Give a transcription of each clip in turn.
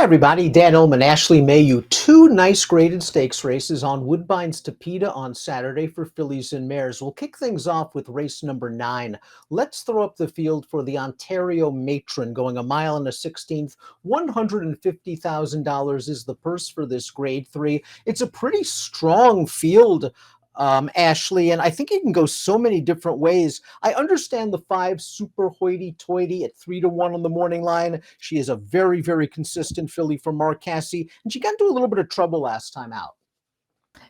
Everybody, Dan Illman, Ashley Mailloux, two nice graded stakes races on Woodbine's Tapeta on Saturday for fillies and mares. We'll kick things off with race number 9. Let's throw up the field for the Ontario Matron, going a mile and a 16th. $150,000 is the purse for this grade 3. It's a pretty strong field, Ashley, and I think it can go so many different ways. I understand the 5 Super Hoity-Toity at 3-1 on the morning line. She is a very, very consistent filly for Mark Casse, and she got into a little bit of trouble last time out.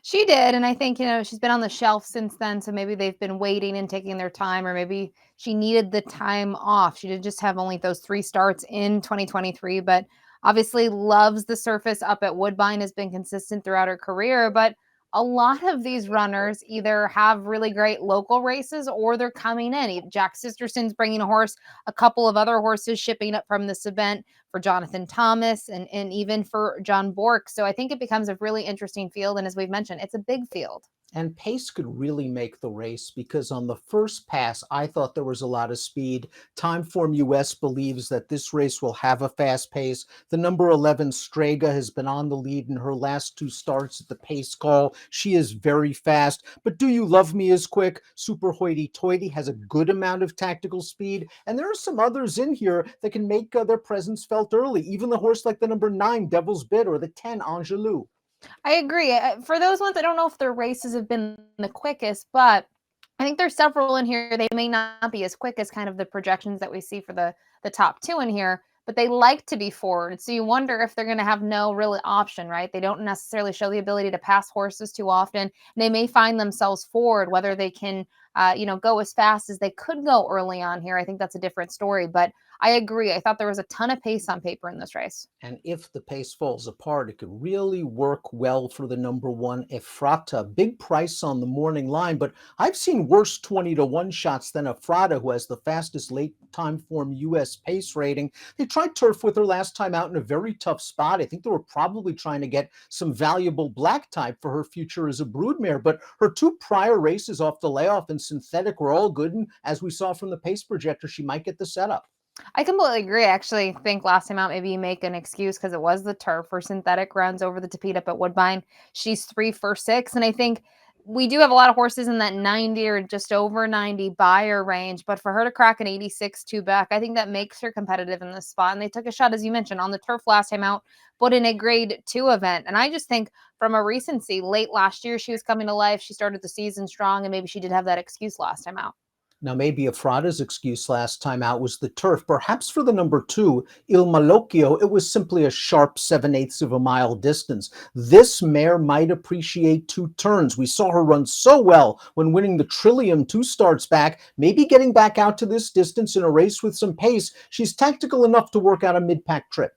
She did, and I think, she's been on the shelf since then, so maybe they've been waiting and taking their time, or maybe she needed the time off. She did just have only those 3 starts in 2023, but obviously loves the surface up at Woodbine, has been consistent throughout her career, but a lot of these runners either have really great local races or they're coming in. Jack Sisterson's bringing a horse, a couple of other horses shipping up from this event for Jonathan Thomas and even for John Bork. So I think it becomes a really interesting field. And as we've mentioned, it's a big field. And pace could really make the race because on the first pass, I thought there was a lot of speed. Timeform US believes that this race will have a fast pace. The number 11 Strega has been on the lead in her last 2 starts at the pace call. She is very fast. But Do You Love Me is quick. Super Hoity-Toity has a good amount of tactical speed. And there are some others in here that can make their presence felt early. Even the horse like the number 9 Devil's Bit or the 10 Angelou. I agree. For those ones, I don't know if their races have been the quickest, but I think there's several in here. They may not be as quick as kind of the projections that we see for the top 2 in here, but they like to be forward. So you wonder if they're going to have no real option, right? They don't necessarily show the ability to pass horses too often. They may find themselves forward, whether they can, go as fast as they could go early on here. I think that's a different story, but I agree. I thought there was a ton of pace on paper in this race. And if the pace falls apart, it could really work well for the number 1 Ephrata. Big price on the morning line, but I've seen worse 20-1 shots than Ephrata, who has the fastest late time form US pace rating. They tried turf with her last time out in a very tough spot. I think they were probably trying to get some valuable black type for her future as a broodmare, but her 2 prior races off the layoff and synthetic were all good. And as we saw from the pace projector, she might get the setup. I completely agree. I actually think last time out, maybe you make an excuse because it was the turf for synthetic runs over the Tapeta up at Woodbine. She's 3 for 6. And I think we do have a lot of horses in that 90 or just over 90 buyer range. But for her to crack an 86 2 back, I think that makes her competitive in this spot. And they took a shot, as you mentioned, on the turf last time out, but in a grade 2 event. And I just think from a recency, late last year, she was coming to life. She started the season strong, and maybe she did have that excuse last time out. Now, maybe Ephrata's excuse last time out was the turf. Perhaps for the number 2, Illman, it was simply a sharp 7/8 of a mile distance. This mare might appreciate 2 turns. We saw her run so well when winning the Trillium 2 starts back. Maybe getting back out to this distance in a race with some pace, she's tactical enough to work out a mid-pack trip.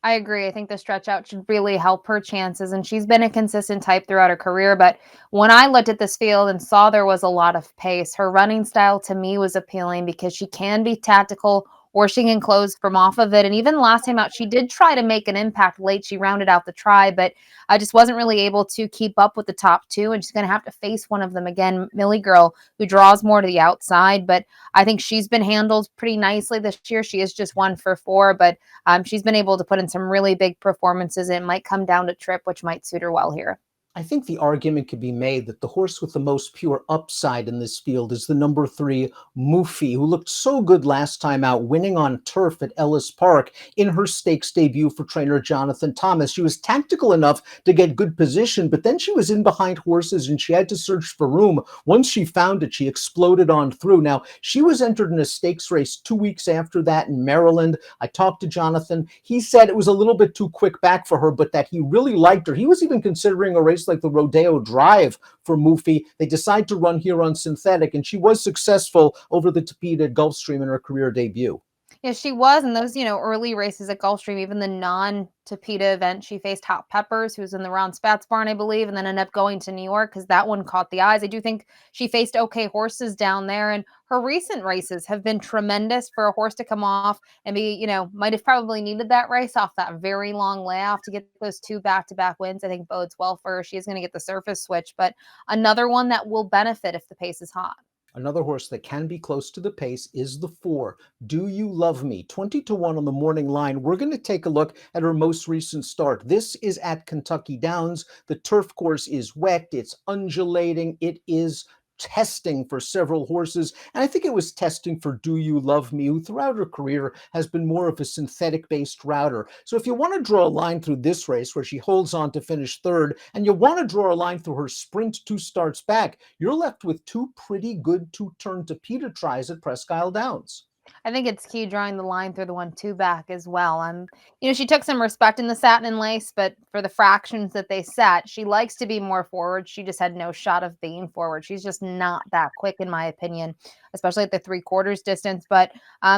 I agree. I think the stretch out should really help her chances. And she's been a consistent type throughout her career. But when I looked at this field and saw there was a lot of pace, her running style to me was appealing because she can be tactical or she can close from off of it. And even last time out, she did try to make an impact late. She rounded out the try, but I just wasn't really able to keep up with the top 2. And she's going to have to face one of them again, Millie Girl, who draws more to the outside. But I think she's been handled pretty nicely this year. She is just 1 for 4, but she's been able to put in some really big performances. And it might come down to trip, which might suit her well here. I think the argument could be made that the horse with the most pure upside in this field is the number 3, Mufi, who looked so good last time out, winning on turf at Ellis Park in her stakes debut for trainer Jonathan Thomas. She was tactical enough to get good position, but then she was in behind horses and she had to search for room. Once she found it, she exploded on through. Now, she was entered in a stakes race 2 weeks after that in Maryland. I talked to Jonathan. He said it was a little bit too quick back for her, but that he really liked her. He was even considering a race like the Rodeo Drive for Mufi. They decided to run here on synthetic, and she was successful over the Tapeta at Gulfstream in her career debut. Yeah, she was in those, early races at Gulfstream, even the non-Tapeta event. She faced Hot Peppers, who was in the Ron Spatz barn, I believe, and then ended up going to New York because that one caught the eyes. I do think she faced okay horses down there, and her recent races have been tremendous for a horse to come off and be, might have probably needed that race off that very long layoff to get those 2 back-to-back wins. I think bodes well for her. She is going to get the surface switch, but another one that will benefit if the pace is hot. Another horse that can be close to the pace is the 4, Do You Love Me? 20-1 on the morning line. We're going to take a look at her most recent start. This is at Kentucky Downs. The turf course is wet, it's undulating, it is testing for several horses. And I think it was testing for Do You Love Me, who throughout her career has been more of a synthetic based router. So if you want to draw a line through this race where she holds on to finish third, and you want to draw a line through her sprint 2 starts back, you're left with 2 pretty good 2-turn to Peter tries at Presque Isle Downs. I think it's key drawing the line through the 1-2 back as well. She took some respect in the satin and lace, but for the fractions that they set, she likes to be more forward. She just had no shot of being forward. She's just not that quick, in my opinion, especially at the 3/4 distance. But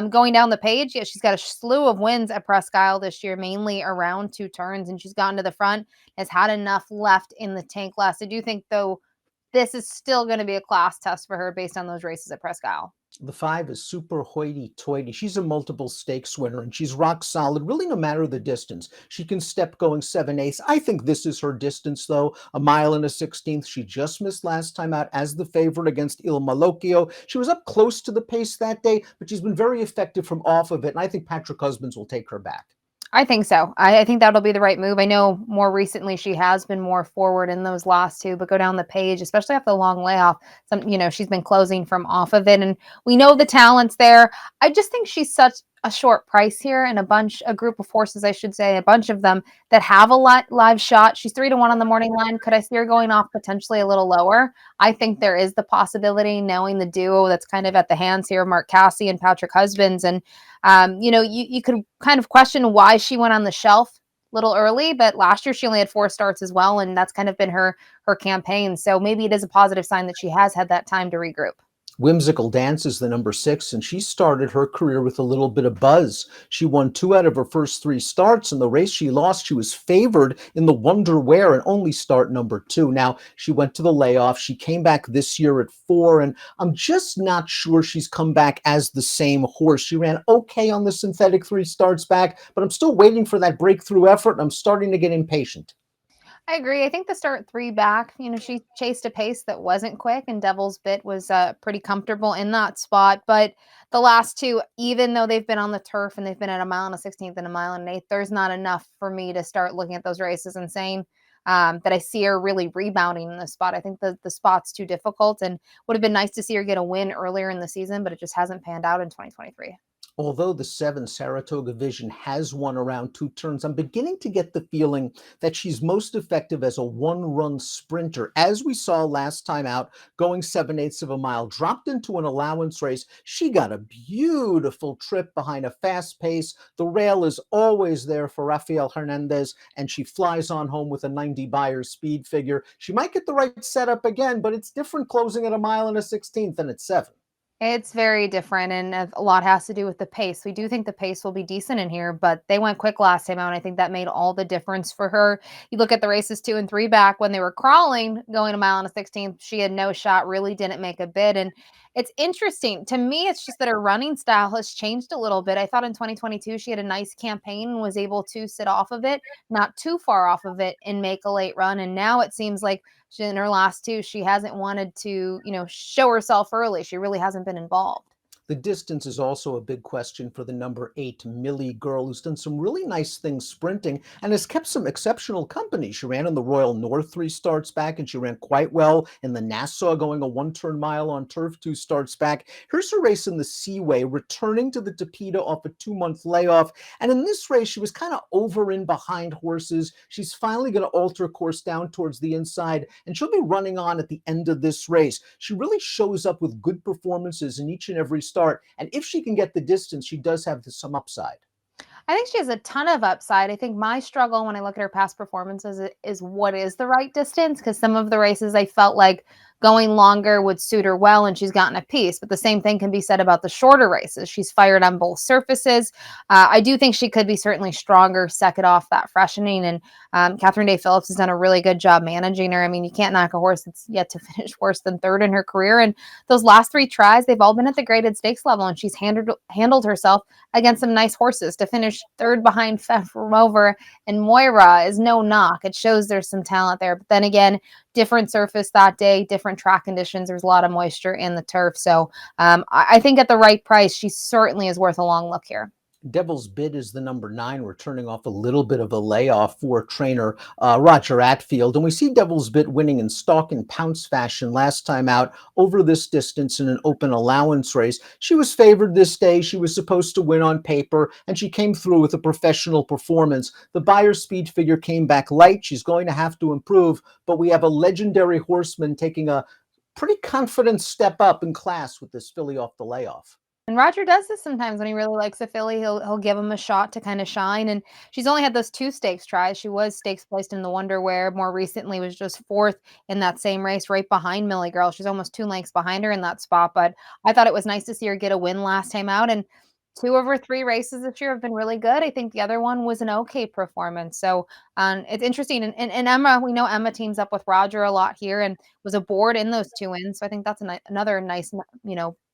going down the page, yeah, she's got a slew of wins at Presque Isle this year, mainly around 2 turns, and she's gotten to the front, has had enough left in the tank last. I do think, though, this is still going to be a class test for her based on those races at Presque Isle. The 5 is Super Hoity-Toity. She's a multiple stakes winner, and she's rock solid, really no matter the distance. She can step going 7/8. I think this is her distance, though. A mile and a 16th. She just missed last time out as the favorite against Illman. She was up close to the pace that day, but she's been very effective from off of it, and I think Patrick Husbands will take her back. I think so. I think that'll be the right move. I know more recently she has been more forward in those last two, but go down the page, especially after the long layoff. She's been closing from off of it, and we know the talent's there. I just think she's such a short price here, and a group of horses, I should say, a bunch of them that have a live shot. She's 3-1 on the morning line. Could I see her going off potentially a little lower? I think there is the possibility, knowing the duo that's kind of at the hands here, Mark Casse and Patrick Husbands. And, you could kind of question why she went on the shelf a little early, but last year she only had 4 starts as well, and that's kind of been her campaign. So maybe it is a positive sign that she has had that time to regroup. Whimsical Dance is the number 6, and she started her career with a little bit of buzz. She won 2 out of her first 3 starts. In the race she lost, she was favored in the Wonder Wear and only start number 2. Now, she went to the layoff. She came back this year at 4, and I'm just not sure she's come back as the same horse. She ran okay on the synthetic 3 starts back, but I'm still waiting for that breakthrough effort, and I'm starting to get impatient. I agree. I think the start 3 back, she chased a pace that wasn't quick, and Devil's Bit was pretty comfortable in that spot. But the last 2, even though they've been on the turf and they've been at a mile and a 16th and a mile and an 8th, there's not enough for me to start looking at those races and saying that I see her really rebounding in this spot. I think the spot's too difficult, and would have been nice to see her get a win earlier in the season, but it just hasn't panned out in 2023. Although the 7 Saratoga Vision has won around 2 turns, I'm beginning to get the feeling that she's most effective as a one-run sprinter. As we saw last time out, going 7/8 of a mile, dropped into an allowance race. She got a beautiful trip behind a fast pace. The rail is always there for Rafael Hernandez, and she flies on home with a 90 Beyer speed figure. She might get the right setup again, but it's different closing at a mile and a 16th than at 7. It's very different, and a lot has to do with the pace. We do think the pace will be decent in here, but they went quick last time out, and I think that made all the difference for her. You look at the races 2 and 3 back when they were crawling, going a mile and a 16th, she had no shot, really didn't make a bid. And it's interesting. To me, it's just that her running style has changed a little bit. I thought in 2022 she had a nice campaign and was able to sit off of it, not too far off of it, and make a late run. And now it seems like in her last 2, she hasn't wanted to, show herself early. She really hasn't been involved. The distance is also a big question for the number 8 Millie Girl, who's done some really nice things sprinting and has kept some exceptional company. She ran in the Royal North 3 starts back, and she ran quite well in the Nassau, going a 1-turn mile on turf 2 starts back. Here's her race in the Seaway, returning to the Tapeta off a 2-month layoff. And in this race, she was kind of over in behind horses. She's finally going to alter course down towards the inside, and she'll be running on at the end of this race. She really shows up with good performances in each and every start. And if she can get the distance, she does have some upside. I think she has a ton of upside. I think my struggle when I look at her past performances is what is the right distance, because some of the races I felt like going longer would suit her well, and she's gotten a piece. But the same thing can be said about the shorter races. She's fired on both surfaces. I do think she could be certainly stronger, second off that freshening. And Catherine Day Phillips has done a really good job managing her. I mean, you can't knock a horse that's yet to finish worse than third in her career. And those last three tries, they've all been at the graded stakes level, and she's handled herself against some nice horses. To finish third behind Rover and Moira is no knock. It shows there's some talent there. But then again, different surface that day, different track conditions. There's a lot of moisture in the turf. So I think at the right price, she certainly is worth a long look here. Devil's Bid is the number 9. We're turning off a little bit of a layoff for trainer Roger Atfield. And we see Devil's Bid winning in stalk and pounce fashion last time out over this distance in an open allowance race. She was favored this day. She was supposed to win on paper, and she came through with a professional performance. The Beyer speed figure came back light. She's going to have to improve, but we have a legendary horseman taking a pretty confident step up in class with this filly off the layoff. And Roger does this sometimes when he really likes a filly. He'll give him a shot to kind of shine. And she's only had those 2 stakes tries. She was stakes placed in the Wonderwear. More recently was just 4th in that same race, right behind Millie Girl. She's almost 2 lengths behind her in that spot. But I thought it was nice to see her get a win last time out. And 2 of her 3 races this year have been really good. I think the other one was an okay performance. So it's interesting. And Emma, we know Emma teams up with Roger a lot here and was aboard in those 2 wins. So I think that's another nice,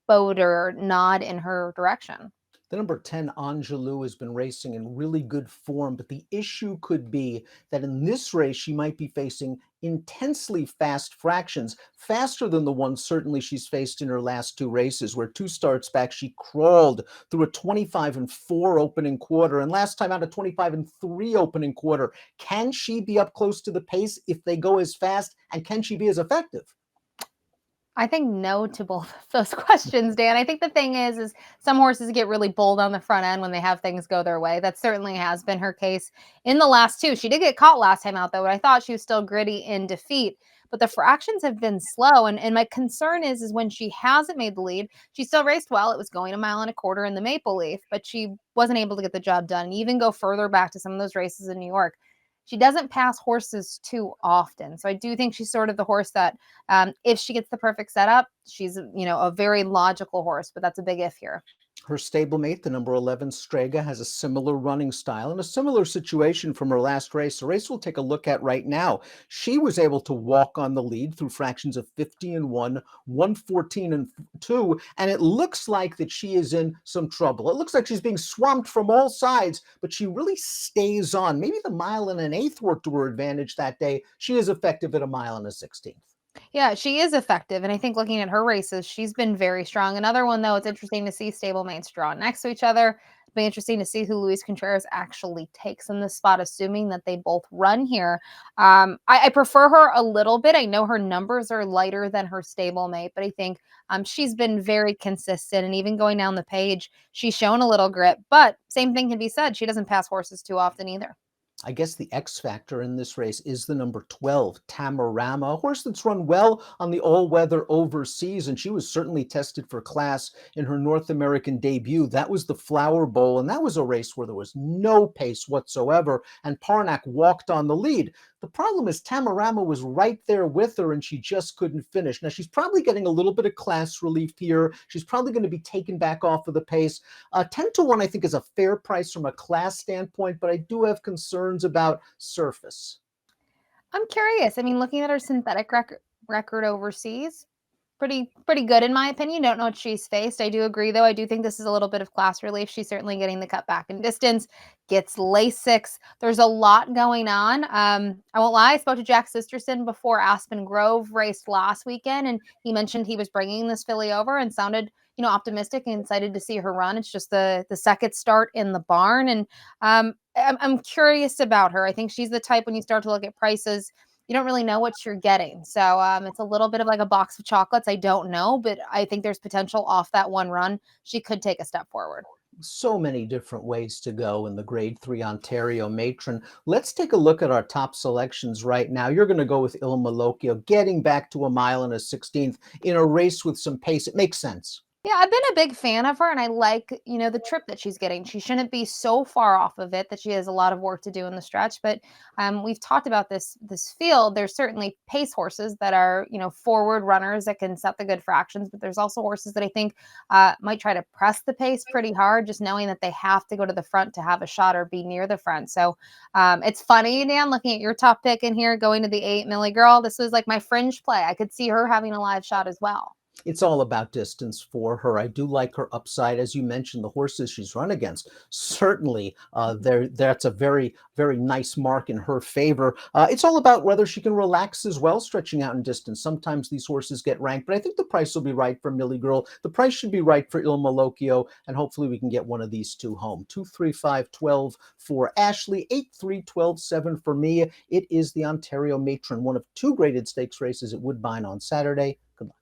boat or nod in her direction. The number 10, Angelou, has been racing in really good form, but the issue could be that in this race, she might be facing intensely fast fractions, faster than the ones certainly she's faced in her last 2 races, where 2 starts back, she crawled through a 25-4 opening quarter, and last time out a 25-3 opening quarter. Can she be up close to the pace if they go as fast, and can she be as effective? I think no to both of those questions, Dan. I think the thing is some horses get really bold on the front end when they have things go their way. That certainly has been her case in the last 2. She did get caught last time out, though, but I thought she was still gritty in defeat. But the fractions have been slow, and my concern is when she hasn't made the lead, she still raced well. It was going 1.25 miles in the Maple Leaf, but she wasn't able to get the job done. And even go further back to some of those races in New York, she doesn't pass horses too often. So I do think she's sort of the horse that if she gets the perfect setup, she's, a very logical horse, but that's a big if here. Her stablemate, the number 11, Strega, has a similar running style and a similar situation from her last race. A race we'll take a look at right now. She was able to walk on the lead through fractions of 50-1, 114-2, and it looks like that she is in some trouble. It looks like she's being swamped from all sides, but she really stays on. Maybe the 1.125 worked to her advantage that day. She is effective at 1.16 miles. Yeah, she is effective. And I think looking at her races, she's been very strong. Another one, though, it's interesting to see stablemates draw next to each other. It'll be interesting to see who Luis Contreras actually takes in this spot, assuming that they both run here. I prefer her a little bit. I know her numbers are lighter than her stablemate, but I think she's been very consistent. And even going down the page, she's shown a little grit. But same thing can be said. She doesn't pass horses too often either. I guess the X factor in this race is the number 12, Tamarama, a horse that's run well on the all-weather overseas, and she was certainly tested for class in her North American debut. That was the Flower Bowl, and that was a race where there was no pace whatsoever, and Parnack walked on the lead. The problem is Tamarama was right there with her, and she just couldn't finish. Now, she's probably getting a little bit of class relief here. She's probably going to be taken back off of the pace. 10-1, I think, is a fair price from a class standpoint, but I do have concerns about surface. I'm curious. I mean, looking at her synthetic record overseas, pretty good in my opinion. Don't know what she's faced. I do agree, though. I do think this is a little bit of class relief. She's certainly getting the cut back in distance, gets Lasix. There's a lot going on. I won't lie. I spoke to Jack Sisterson before Aspen Grove raced last weekend, and he mentioned he was bringing this filly over and sounded, optimistic and excited to see her run. It's just the second start in the barn, and I'm curious about her. I think she's the type when you start to look at prices, you don't really know what you're getting. So it's a little bit of like a box of chocolates. I don't know, but I think there's potential off that one run. She could take a step forward. So many different ways to go in the Grade 3 Ontario Matron. Let's take a look at our top selections right now. You're going to go with Illman, getting back to 1.16 miles in a race with some pace. It makes sense. Yeah, I've been a big fan of her, and I like, the trip that she's getting. She shouldn't be so far off of it that she has a lot of work to do in the stretch. But we've talked about this field. There's certainly pace horses that are, forward runners that can set the good fractions, but there's also horses that I think might try to press the pace pretty hard, just knowing that they have to go to the front to have a shot or be near the front. So it's funny, Dan, looking at your top pick in here, going to the 8 Millie Girl. This was like my fringe play. I could see her having a live shot as well. It's all about distance for her. I do like her upside, as you mentioned, the horses she's run against. Certainly, that's a very, very nice mark in her favor. It's all about whether she can relax as well, stretching out in distance. Sometimes these horses get ranked, but I think the price will be right for Millie Girl. The price should be right for Illman, and hopefully we can get one of these two home. 235-12 for Ashley, 8-3-12-7 for me. It is the Ontario Matron, one of two graded stakes races at Woodbine on Saturday. Good luck.